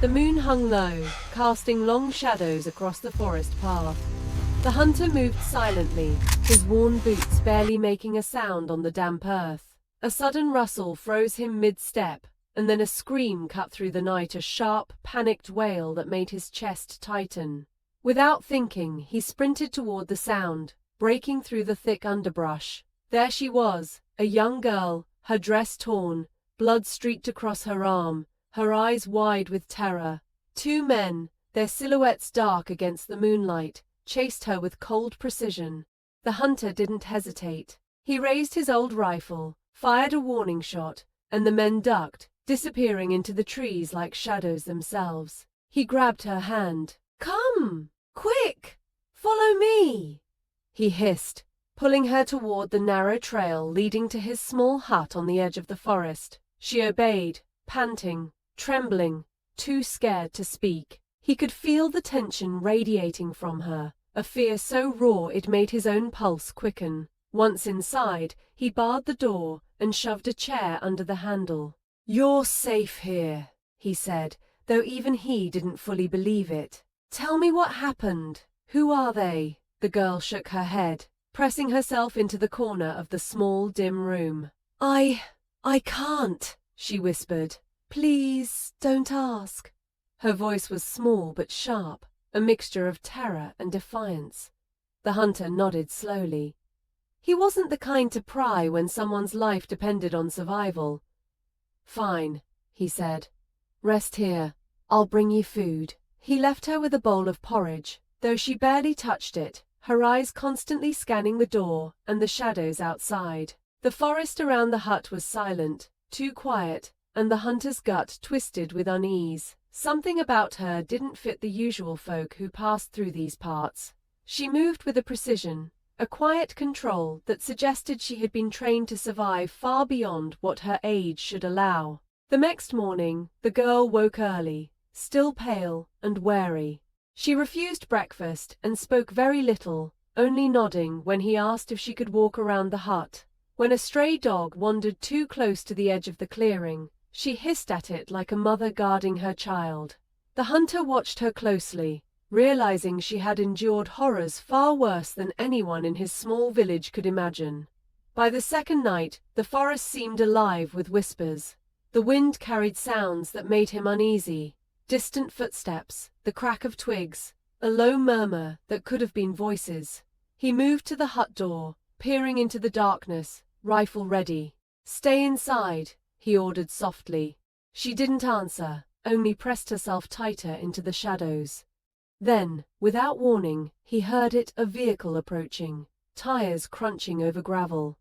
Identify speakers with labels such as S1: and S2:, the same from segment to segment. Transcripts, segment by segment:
S1: The moon hung low, casting long shadows across the forest path. The hunter moved silently, his worn boots barely making a sound on the damp earth. A sudden rustle froze him mid-step, and then a scream cut through the night, a sharp, panicked wail that made his chest tighten. Without thinking, he sprinted toward the sound, breaking through the thick underbrush. There she was, a young girl, her dress torn, blood streaked across her arm, her eyes wide with terror. Two men, their silhouettes dark against the moonlight, chased her with cold precision. The hunter didn't hesitate. He raised his old rifle, fired a warning shot, and the men ducked, disappearing into the trees like shadows themselves. He grabbed her hand. "Come! Quick! Follow me!" he hissed, pulling her toward the narrow trail leading to his small hut on the edge of the forest. She obeyed, panting, trembling, too scared to speak. He could feel the tension radiating from her, a fear so raw it made his own pulse quicken. Once inside, he barred the door and shoved a chair under the handle. "You're safe here," he said, though even he didn't fully believe it. "Tell me what happened. Who are they?" The girl shook her head, pressing herself into the corner of the small, dim room. I can't," she whispered. "Please, don't ask." Her voice was small but sharp, a mixture of terror and defiance. The hunter nodded slowly. He wasn't the kind to pry when someone's life depended on survival. "Fine," he said. "Rest here. I'll bring you food." He left her with a bowl of porridge, though she barely touched it, her eyes constantly scanning the door and the shadows outside. The forest around the hut was silent, too quiet, and the hunter's gut twisted with unease. Something about her didn't fit the usual folk who passed through these parts. She moved with a precision, a quiet control that suggested she had been trained to survive far beyond what her age should allow. The next morning, the girl woke early, still pale and wary. She refused breakfast and spoke very little, only nodding when he asked if she could walk around the hut. When a stray dog wandered too close to the edge of the clearing, she hissed at it like a mother guarding her child. The hunter watched her closely, realizing she had endured horrors far worse than anyone in his small village could imagine. By the second night, the forest seemed alive with whispers. The wind carried sounds that made him uneasy. Distant footsteps, the crack of twigs, a low murmur that could have been voices. He moved to the hut door, peering into the darkness, rifle ready. "Stay inside," he ordered softly. She didn't answer, only pressed herself tighter into the shadows. Then, without warning, he heard a vehicle approaching, tires crunching over gravel.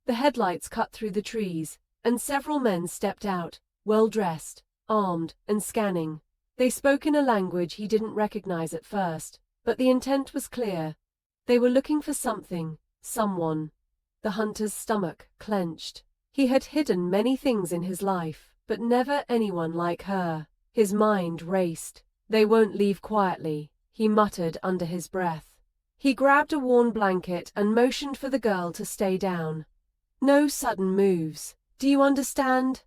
S1: The headlights cut through the trees, and several men stepped out, well-dressed, armed, and scanning. They spoke in a language he didn't recognize at first, but the intent was clear. They were looking for something, someone. The hunter's stomach clenched. He had hidden many things in his life, but never anyone like her. His mind raced. "They won't leave quietly," he muttered under his breath. He grabbed a worn blanket and motioned for the girl to stay down. "No sudden moves. Do you understand?"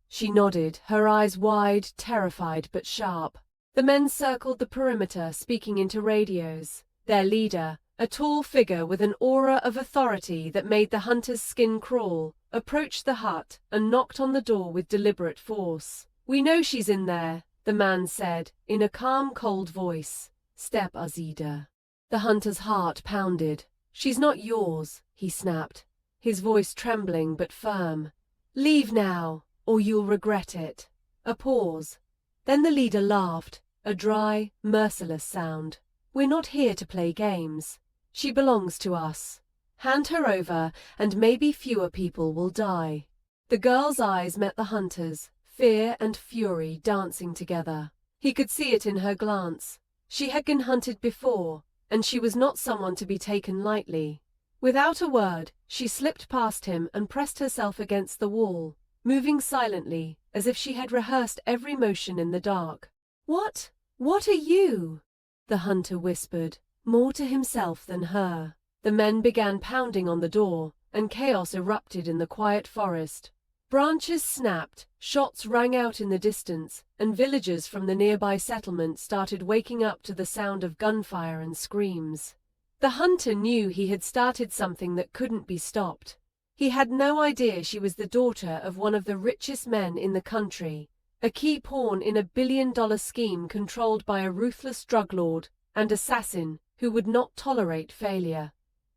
S1: She nodded, her eyes wide, terrified but sharp. The men circled the perimeter, speaking into radios. Their leader, a tall figure with an aura of authority that made the hunter's skin crawl, approached the hut and knocked on the door with deliberate force. "We know she's in there," the man said, in a calm, cold voice. "Step, Azida." The hunter's heart pounded. "She's not yours," he snapped, his voice trembling but firm. "Leave now, or you'll regret it." A pause. Then the leader laughed, a dry, merciless sound. "We're not here to play games. She belongs to us. Hand her over, and maybe fewer people will die." The girl's eyes met the hunter's, fear and fury dancing together. He could see it in her glance. She had been hunted before, and she was not someone to be taken lightly. Without a word, she slipped past him and pressed herself against the wall, moving silently, as if she had rehearsed every motion in the dark. What are you?" the hunter whispered, more to himself than her. The men began pounding on the door, and chaos erupted in the quiet forest. Branches snapped, shots rang out in the distance, and villagers from the nearby settlement started waking up to the sound of gunfire and screams. The hunter knew he had started something that couldn't be stopped. He had no idea she was the daughter of one of the richest men in the country, a key pawn in a billion-dollar scheme controlled by a ruthless drug lord and assassin who would not tolerate failure.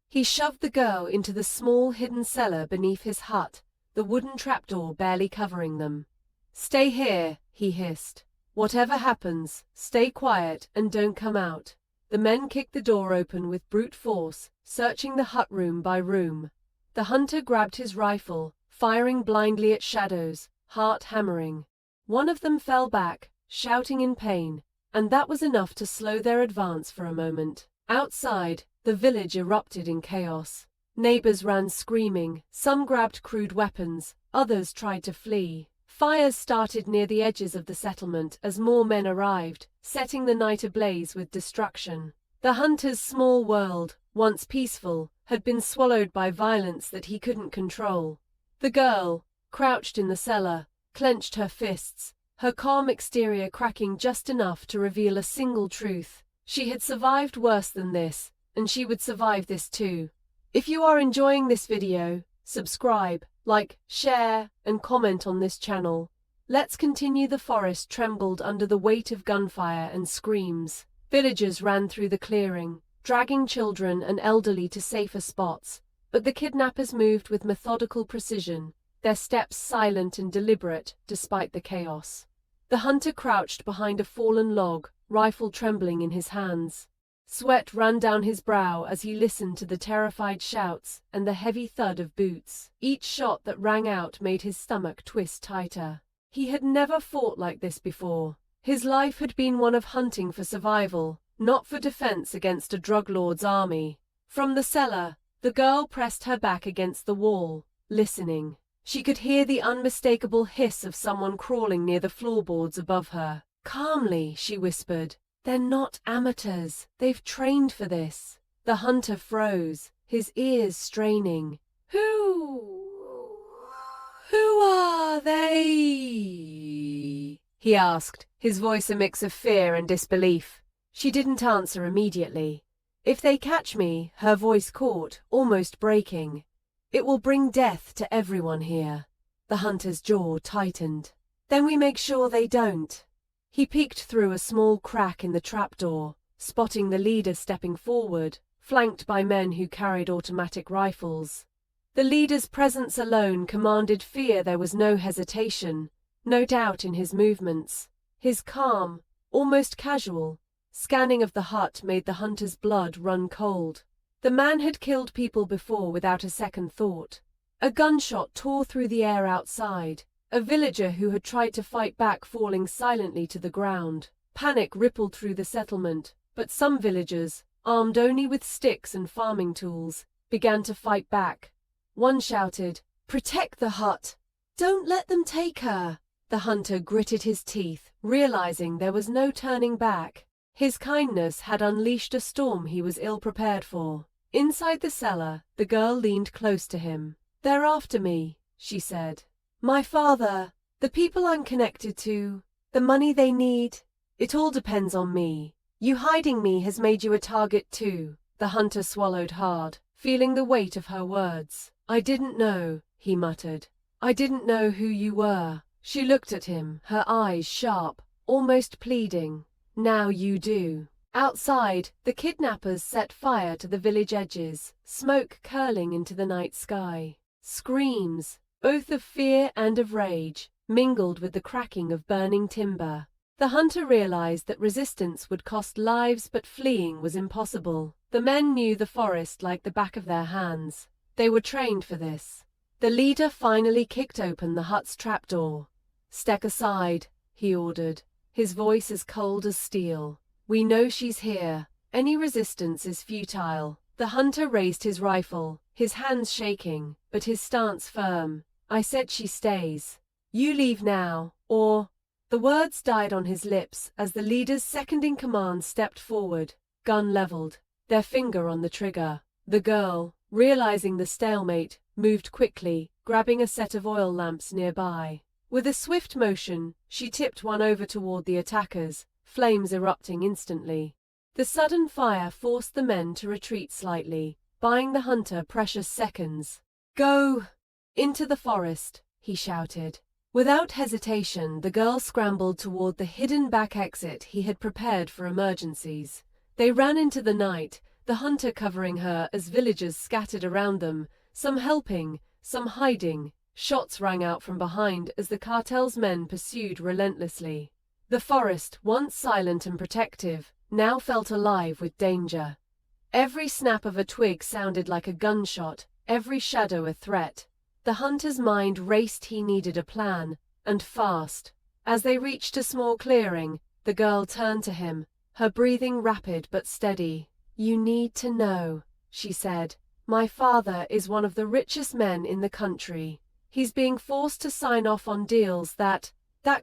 S1: He shoved the girl into the small hidden cellar beneath his hut, the wooden trapdoor barely covering them. "Stay here," he hissed. "Whatever happens, stay quiet and don't come out." The men kicked the door open with brute force, searching the hut room by room. The hunter grabbed his rifle, firing blindly at shadows, heart hammering. One of them fell back, shouting in pain, and that was enough to slow their advance for a moment. Outside, the village erupted in chaos. Neighbors ran screaming, some grabbed crude weapons, others tried to flee. Fires started near the edges of the settlement as more men arrived, setting the night ablaze with destruction. The hunter's small world, once peaceful, had been swallowed by violence that he couldn't control. The girl, crouched in the cellar, clenched her fists, her calm exterior cracking just enough to reveal a single truth. She had survived worse than this, and she would survive this too. If you are enjoying this video, subscribe, like, share, and comment on this channel. Let's continue. The forest trembled under the weight of gunfire and screams. Villagers ran through the clearing, dragging children and elderly to safer spots, but the kidnappers moved with methodical precision, their steps silent and deliberate despite the chaos. The hunter crouched behind a fallen log, rifle trembling in his hands. Sweat ran down his brow as he listened to the terrified shouts and the heavy thud of boots. Each shot that rang out made his stomach twist tighter. He had never fought like this before. His life had been one of hunting for survival, not for defense against a drug lord's army. From the cellar, the girl pressed her back against the wall, listening. She could hear the unmistakable hiss of someone crawling near the floorboards above her. "Calmly," she whispered. "They're not amateurs. They've trained for this." The hunter froze, his ears straining. Who are they?" he asked, his voice a mix of fear and disbelief. She didn't answer immediately. "If they catch me," her voice caught, almost breaking, "it will bring death to everyone here." The hunter's jaw tightened. "Then we make sure they don't." He peeked through a small crack in the trapdoor, spotting the leader stepping forward, flanked by men who carried automatic rifles. The leader's presence alone commanded fear. There was no hesitation, no doubt in his movements. His calm, almost casual, scanning of the hut made the hunter's blood run cold. The man had killed people before without a second thought. A gunshot tore through the air outside. A villager who had tried to fight back falling silently to the ground. Panic rippled through the settlement, but some villagers, armed only with sticks and farming tools, began to fight back. One shouted, "Protect the hut! Don't let them take her!" The hunter gritted his teeth, realizing there was no turning back. His kindness had unleashed a storm he was ill-prepared for. Inside the cellar, the girl leaned close to him. "They're after me," she said. "My father, the people I'm connected to, the money they need. It all depends on me. You hiding me has made you a target too." The hunter swallowed hard, feeling the weight of her words. "I didn't know," he muttered. "I didn't know who you were." She looked at him, her eyes sharp, almost pleading. "Now you do." Outside, the kidnappers set fire to the village edges, smoke curling into the night sky. Screams, both of fear and of rage, mingled with the cracking of burning timber. The hunter realized that resistance would cost lives, but fleeing was impossible. The men knew the forest like the back of their hands. They were trained for this. The leader finally kicked open the hut's trapdoor. "Step aside," he ordered, his voice as cold as steel. "We know she's here. Any resistance is futile." The hunter raised his rifle, his hands shaking, but his stance firm. "I said she stays. You leave now, or—" The words died on his lips as the leader's second-in-command stepped forward, gun leveled, their finger on the trigger. The girl, realizing the stalemate, moved quickly, grabbing a set of oil lamps nearby. With a swift motion, she tipped one over toward the attackers, flames erupting instantly. The sudden fire forced the men to retreat slightly, buying the hunter precious seconds. "Go! Into the forest," he shouted. Without hesitation, the girl scrambled toward the hidden back exit he had prepared for emergencies. They ran into the night, the hunter covering her as villagers scattered around them, some helping, some hiding. Shots rang out from behind as the cartel's men pursued relentlessly. The forest, once silent and protective, now felt alive with danger. Every snap of a twig sounded like a gunshot, every shadow a threat. The hunter's mind raced. He needed a plan, and fast. As they reached a small clearing, the girl turned to him, her breathing rapid but steady. "You need to know," she said. "My father is one of the richest men in the country. He's being forced to sign off on deals that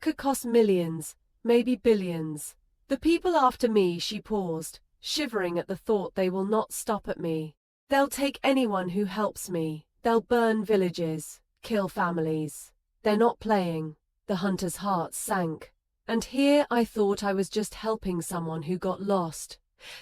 S1: could cost millions, maybe billions. The people after me," she paused, shivering at the thought, "they will not stop at me. They'll take anyone who helps me. They'll burn villages, kill families. They're not playing." The hunter's heart sank. "And here I thought I was just helping someone who got lost."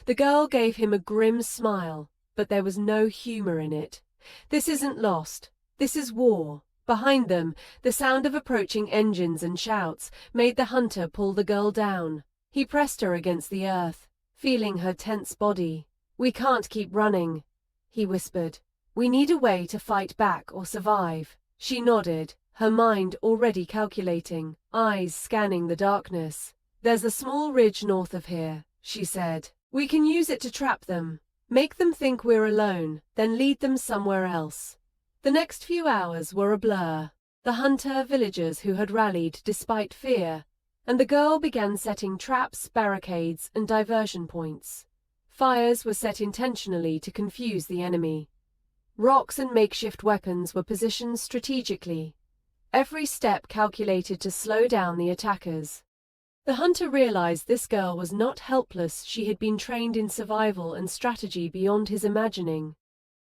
S1: The girl gave him a grim smile, but there was no humor in it. "This isn't lost. This is war." Behind them, the sound of approaching engines and shouts made the hunter pull the girl down. He pressed her against the earth, feeling her tense body. "We can't keep running," he whispered. "We need a way to fight back or survive." She nodded, her mind already calculating, eyes scanning the darkness. "There's a small ridge north of here," she said. "We can use it to trap them. Make them think we're alone, then lead them somewhere else." The next few hours were a blur. The hunter, villagers who had rallied despite fear, and the girl began setting traps, barricades, and diversion points. Fires were set intentionally to confuse the enemy. Rocks and makeshift weapons were positioned strategically, every step calculated to slow down the attackers. The hunter realized this girl was not helpless. She had been trained in survival and strategy beyond his imagining.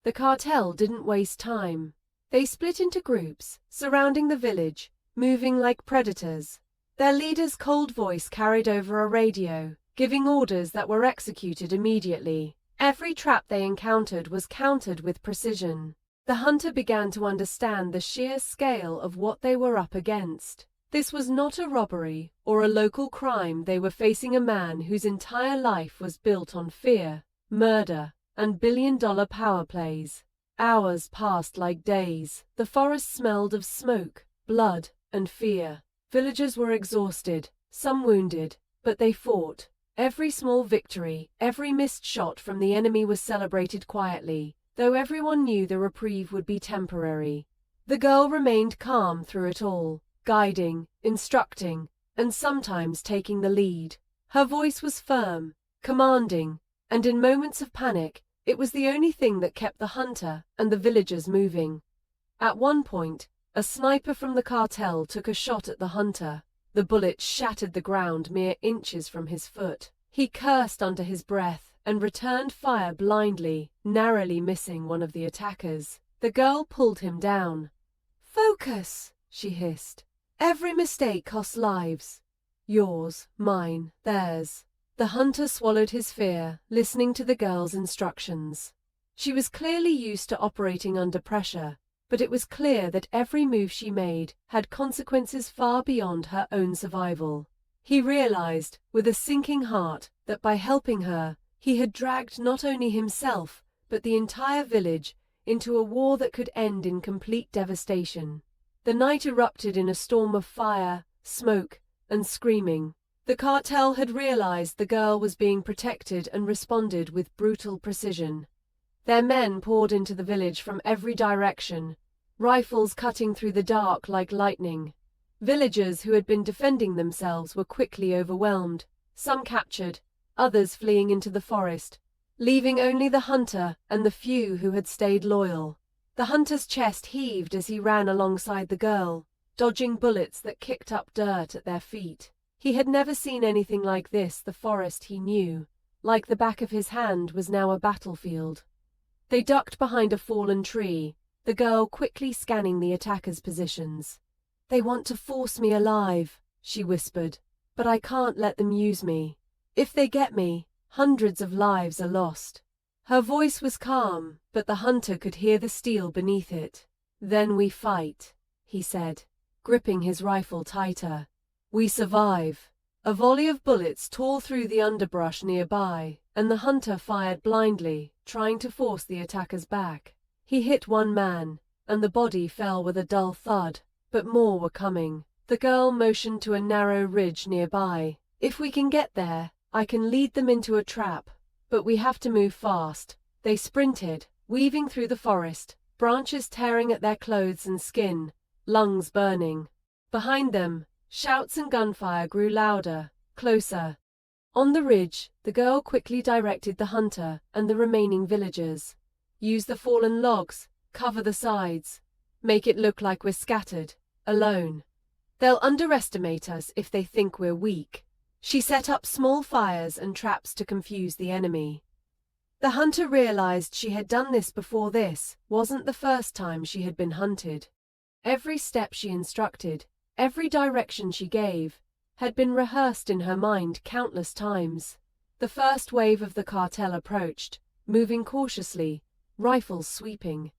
S1: The cartel didn't waste time. They split into groups, surrounding the village, moving like predators. Their leader's cold voice carried over a radio, giving orders that were executed immediately. Every trap they encountered was countered with precision. The hunter began to understand the sheer scale of what they were up against. This was not a robbery or a local crime. They were facing a man whose entire life was built on fear, murder, and billion-dollar power plays. Hours passed like days. The forest smelled of smoke, blood, and fear. Villagers were exhausted, some wounded, but they fought. Every small victory, every missed shot from the enemy was celebrated quietly, though everyone knew the reprieve would be temporary. The girl remained calm through it all, guiding, instructing, and sometimes taking the lead. Her voice was firm, commanding, and in moments of panic, it was the only thing that kept the hunter and the villagers moving. At one point, a sniper from the cartel took a shot at the hunter. The bullet shattered the ground mere inches from his foot. He cursed under his breath and returned fire blindly, narrowly missing one of the attackers. The girl pulled him down. "Focus," she hissed. "Every mistake costs lives. Yours, mine, theirs." The hunter swallowed his fear, listening to the girl's instructions. She was clearly used to operating under pressure, but it was clear that every move she made had consequences far beyond her own survival. He realized, with a sinking heart, that by helping her, he had dragged not only himself, but the entire village, into a war that could end in complete devastation. The night erupted in a storm of fire, smoke, and screaming. The cartel had realized the girl was being protected and responded with brutal precision. Their men poured into the village from every direction, rifles cutting through the dark like lightning. Villagers who had been defending themselves were quickly overwhelmed, some captured, others fleeing into the forest, leaving only the hunter and the few who had stayed loyal. The hunter's chest heaved as he ran alongside the girl, dodging bullets that kicked up dirt at their feet. He had never seen anything like this. The forest he knew, like the back of his hand, was now a battlefield. They ducked behind a fallen tree, the girl quickly scanning the attackers' positions. "They want to force me alive," she whispered, "but I can't let them use me. If they get me, hundreds of lives are lost." Her voice was calm, but the hunter could hear the steel beneath it. "Then we fight," he said, gripping his rifle tighter. "We survive." A volley of bullets tore through the underbrush nearby, and the hunter fired blindly, trying to force the attackers back. He hit one man, and the body fell with a dull thud, but more were coming. The girl motioned to a narrow ridge nearby. "If we can get there, I can lead them into a trap, but we have to move fast." They sprinted, weaving through the forest, branches tearing at their clothes and skin, lungs burning. Behind them, shouts and gunfire grew louder, closer. On the ridge, the girl quickly directed the hunter and the remaining villagers. "Use the fallen logs, cover the sides. Make it look like we're scattered, alone. They'll underestimate us if they think we're weak." She set up small fires and traps to confuse the enemy. The hunter realized she had done this before. This wasn't the first time she had been hunted. Every step she instructed, every direction she gave, had been rehearsed in her mind countless times. The first wave of the cartel approached, moving cautiously, rifles sweeping.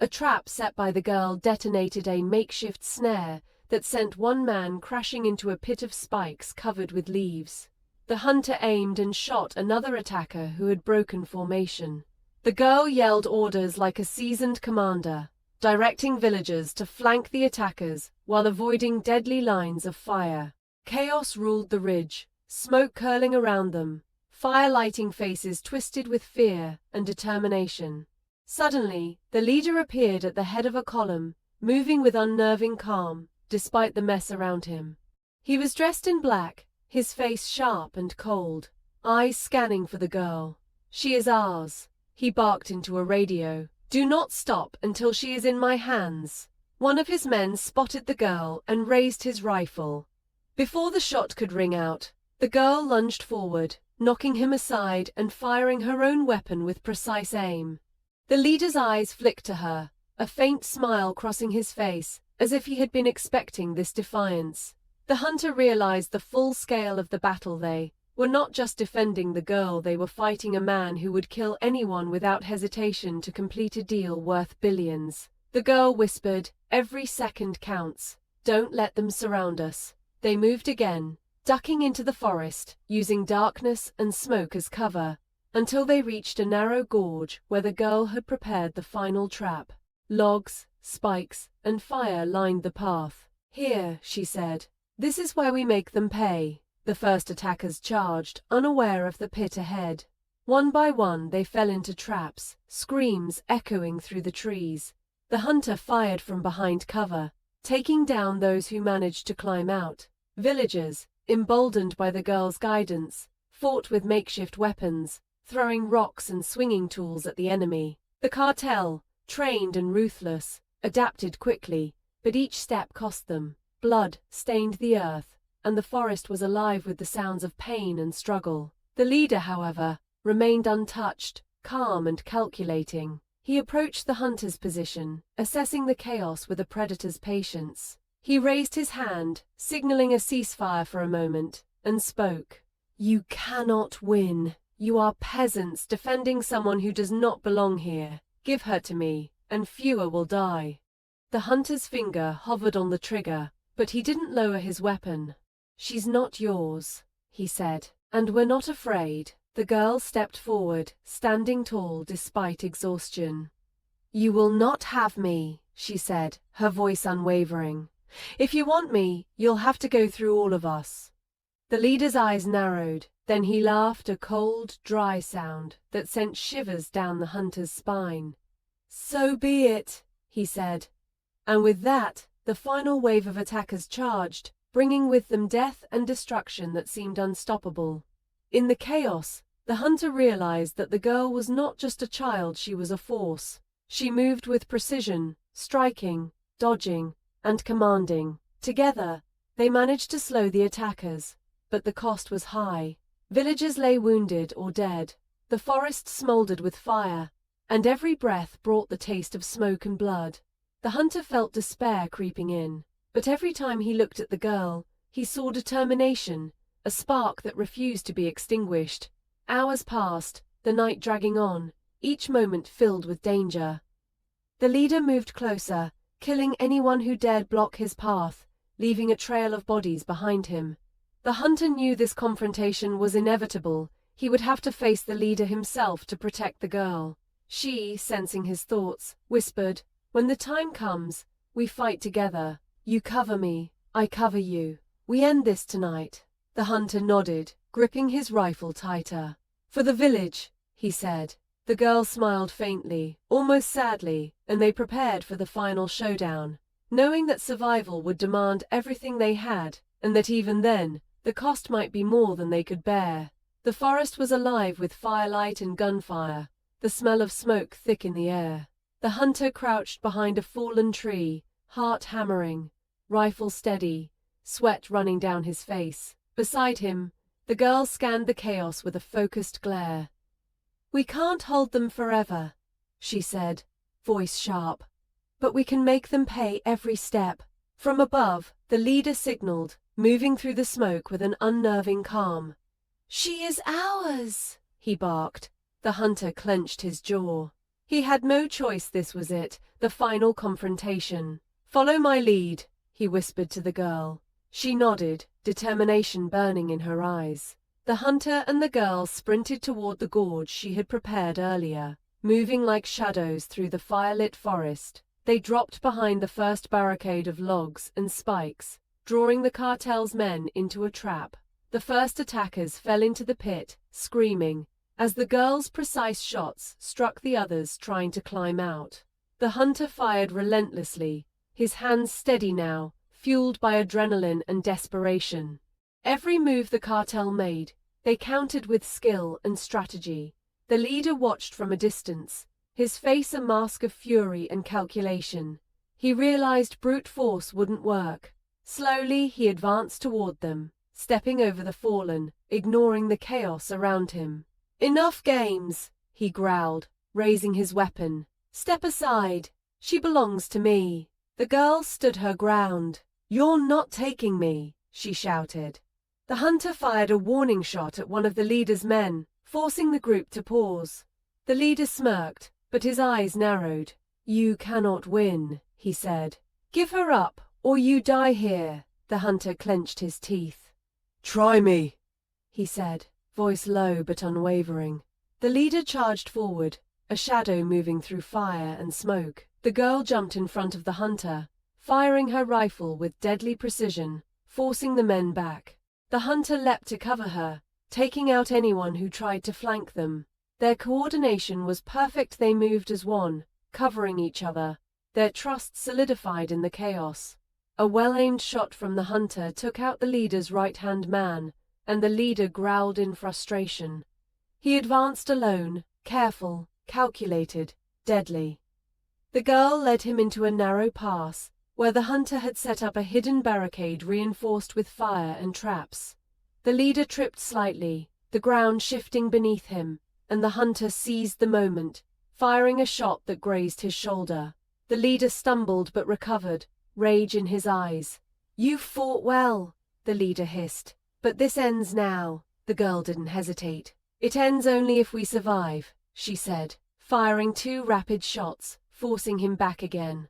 S1: A trap set by the girl detonated a makeshift snare that sent one man crashing into a pit of spikes covered with leaves. The hunter aimed and shot another attacker who had broken formation. The girl yelled orders like a seasoned commander, directing villagers to flank the attackers while avoiding deadly lines of fire. Chaos ruled the ridge, smoke curling around them, fire-lighting faces twisted with fear and determination. Suddenly, the leader appeared at the head of a column, moving with unnerving calm, despite the mess around him. He was dressed in black, his face sharp and cold, eyes scanning for the girl. "She is ours," he barked into a radio. "Do not stop until she is in my hands." One of his men spotted the girl and raised his rifle. Before the shot could ring out, the girl lunged forward, knocking him aside and firing her own weapon with precise aim. The leader's eyes flicked to her, a faint smile crossing his face, as if he had been expecting this defiance. The hunter realized the full scale of the battle. They were not just defending the girl, they were fighting a man who would kill anyone without hesitation to complete a deal worth billions. The girl whispered, "Every second counts. Don't let them surround us." They moved again, ducking into the forest, using darkness and smoke as cover, until they reached a narrow gorge where the girl had prepared the final trap. Logs, spikes, and fire lined the path. "Here," she said. "This is where we make them pay." The first attackers charged, unaware of the pit ahead. One by one they fell into traps, screams echoing through the trees. The hunter fired from behind cover, taking down those who managed to climb out. Villagers, emboldened by the girl's guidance, fought with makeshift weapons, throwing rocks and swinging tools at the enemy. The cartel, trained and ruthless, adapted quickly, but each step cost them. Blood stained the earth, and the forest was alive with the sounds of pain and struggle. The leader, however, remained untouched, calm and calculating. He approached the hunter's position, assessing the chaos with a predator's patience. He raised his hand, signaling a ceasefire for a moment, and spoke. "You cannot win. You are peasants defending someone who does not belong here. Give her to me, and fewer will die." The hunter's finger hovered on the trigger, but he didn't lower his weapon. "She's not yours," he said, "and we're not afraid." The girl stepped forward, standing tall despite exhaustion. "You will not have me," she said, her voice unwavering. "If you want me, you'll have to go through all of us." The leader's eyes narrowed, then he laughed, a cold, dry sound that sent shivers down the hunter's spine. "So be it," he said. And with that, the final wave of attackers charged, bringing with them death and destruction that seemed unstoppable. In the chaos, the hunter realized that the girl was not just a child, she was a force. She moved with precision, striking, dodging, and commanding. Together, they managed to slow the attackers, but the cost was high. Villagers lay wounded or dead. The forest smoldered with fire, and every breath brought the taste of smoke and blood. The hunter felt despair creeping in, but every time he looked at the girl, he saw determination, a spark that refused to be extinguished. Hours passed, the night dragging on, each moment filled with danger. The leader moved closer, killing anyone who dared block his path, leaving a trail of bodies behind him. The hunter knew this confrontation was inevitable. He would have to face the leader himself to protect the girl. She, sensing his thoughts, whispered, "When the time comes, we fight together. You cover me, I cover you. We end this tonight." The hunter nodded, gripping his rifle tighter. "For the village," he said. The girl smiled faintly, almost sadly, and they prepared for the final showdown, knowing that survival would demand everything they had, and that even then, the cost might be more than they could bear. The forest was alive with firelight and gunfire, the smell of smoke thick in the air. The hunter crouched behind a fallen tree, heart hammering, rifle steady, sweat running down his face. Beside him, the girl scanned the chaos with a focused glare. "We can't hold them forever," she said, voice sharp. "But we can make them pay every step." From above, the leader signaled, moving through the smoke with an unnerving calm. "She is ours," he barked. The hunter clenched his jaw. He had no choice. This was it, the final confrontation. "Follow my lead," he whispered to the girl. She nodded, determination burning in her eyes. The hunter and the girl sprinted toward the gorge she had prepared earlier, moving like shadows through the firelit forest. They dropped behind the first barricade of logs and spikes, drawing the cartel's men into a trap. The first attackers fell into the pit, screaming, as the girl's precise shots struck the others trying to climb out. The hunter fired relentlessly, his hands steady now, fueled by adrenaline and desperation. Every move the cartel made, they countered with skill and strategy. The leader watched from a distance, his face a mask of fury and calculation. He realized brute force wouldn't work. Slowly he advanced toward them, stepping over the fallen, ignoring the chaos around him. "Enough games," he growled, raising his weapon. "Step aside. She belongs to me." The girl stood her ground. "You're not taking me," she shouted. The hunter fired a warning shot at one of the leader's men, forcing the group to pause. The leader smirked, but his eyes narrowed. "You cannot win," he said. "Give her up, or you die here." The hunter clenched his teeth. "Try me," he said, voice low but unwavering. The leader charged forward, a shadow moving through fire and smoke. The girl jumped in front of the hunter, firing her rifle with deadly precision, forcing the men back. The hunter leapt to cover her, taking out anyone who tried to flank them. Their coordination was perfect. They moved as one, covering each other, their trust solidified in the chaos. A well-aimed shot from the hunter took out the leader's right-hand man, and the leader growled in frustration. He advanced alone, careful, calculated, deadly. The girl led him into a narrow pass, where the hunter had set up a hidden barricade reinforced with fire and traps. The leader tripped slightly, the ground shifting beneath him, and the hunter seized the moment, firing a shot that grazed his shoulder. The leader stumbled but recovered, rage in his eyes. "You fought well," the leader hissed. "But this ends now." The girl didn't hesitate. "It ends only if we survive," she said, firing 2 rapid shots, forcing him back again.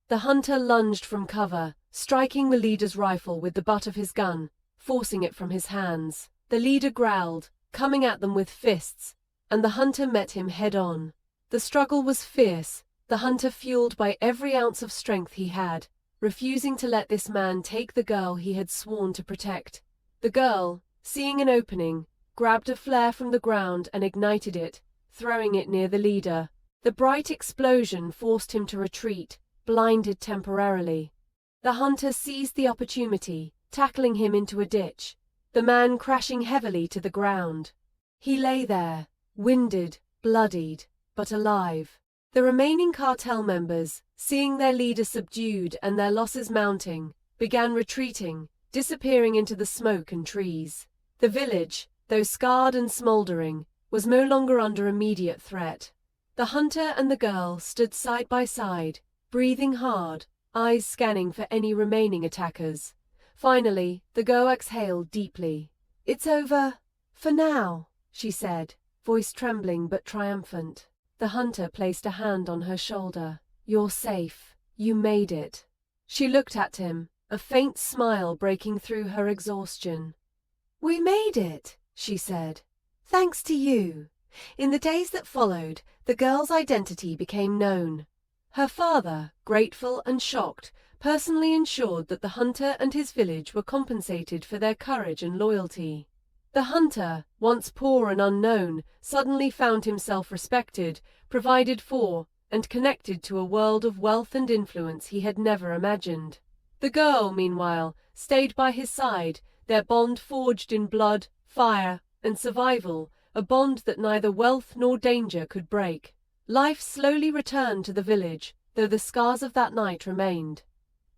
S1: The hunter lunged from cover, striking the leader's rifle with the butt of his gun, forcing it from his hands. The leader growled, coming at them with fists, and the hunter met him head-on. The struggle was fierce, the hunter fueled by every ounce of strength he had, refusing to let this man take the girl he had sworn to protect. The girl, seeing an opening, grabbed a flare from the ground and ignited it, throwing it near the leader. The bright explosion forced him to retreat, blinded temporarily. The hunter seized the opportunity, tackling him into a ditch, the man crashing heavily to the ground. He lay there, winded, bloodied, but alive. The remaining cartel members, seeing their leader subdued and their losses mounting, began retreating, disappearing into the smoke and trees. The village, though scarred and smoldering, was no longer under immediate threat. The hunter and the girl stood side by side, breathing hard, eyes scanning for any remaining attackers. Finally, the girl exhaled deeply. "It's over. For now," she said, voice trembling but triumphant. The hunter placed a hand on her shoulder. "You're safe. You made it." She looked at him, a faint smile breaking through her exhaustion. "We made it," she said. "Thanks to you." In the days that followed, the girl's identity became known. Her father, grateful and shocked, personally ensured that the hunter and his village were compensated for their courage and loyalty. The hunter, once poor and unknown, suddenly found himself respected, provided for, and connected to a world of wealth and influence he had never imagined. The girl, meanwhile, stayed by his side, their bond forged in blood, fire, and survival, a bond that neither wealth nor danger could break. Life slowly returned to the village, though the scars of that night remained.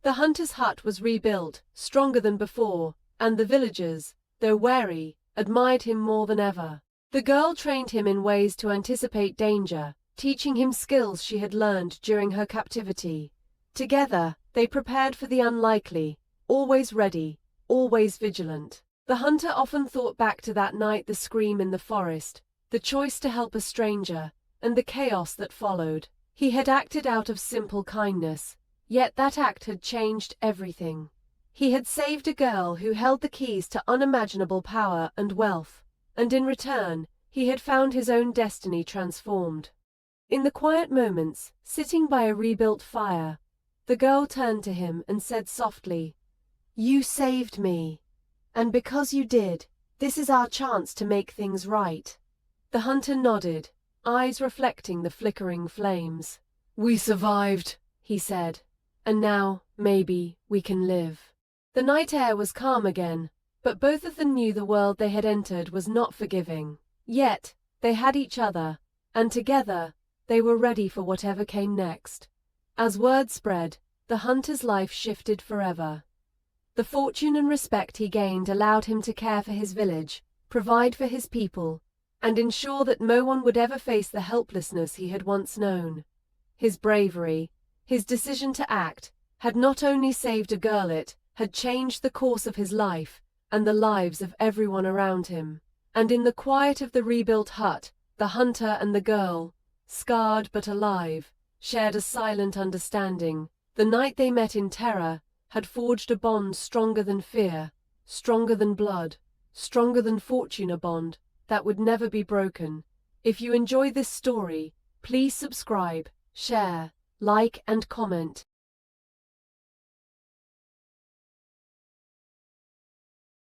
S1: The hunter's hut was rebuilt, stronger than before, and the villagers, though wary, admired him more than ever. The girl trained him in ways to anticipate danger, teaching him skills she had learned during her captivity. Together, they prepared for the unlikely, always ready, always vigilant. The hunter often thought back to that night, the scream in the forest, the choice to help a stranger, and the chaos that followed. He had acted out of simple kindness, yet that act had changed everything. He had saved a girl who held the keys to unimaginable power and wealth, and in return, he had found his own destiny transformed. In the quiet moments, sitting by a rebuilt fire, the girl turned to him and said softly, "You saved me. And because you did, this is our chance to make things right." The hunter nodded, eyes reflecting the flickering flames. "We survived," he said, "and now, maybe, we can live." The night air was calm again, but both of them knew the world they had entered was not forgiving. Yet, they had each other, and together, they were ready for whatever came next. As word spread, the hunter's life shifted forever. The fortune and respect he gained allowed him to care for his village, provide for his people, and ensure that no one would ever face the helplessness he had once known. His bravery, his decision to act, had not only saved a girl, it had changed the course of his life and the lives of everyone around him. And in the quiet of the rebuilt hut, the hunter and the girl, scarred but alive, shared a silent understanding. The night they met in terror had forged a bond stronger than fear, stronger than blood, stronger than fortune, a bond that would never be broken. If you enjoy this story, please subscribe, share, like, and comment.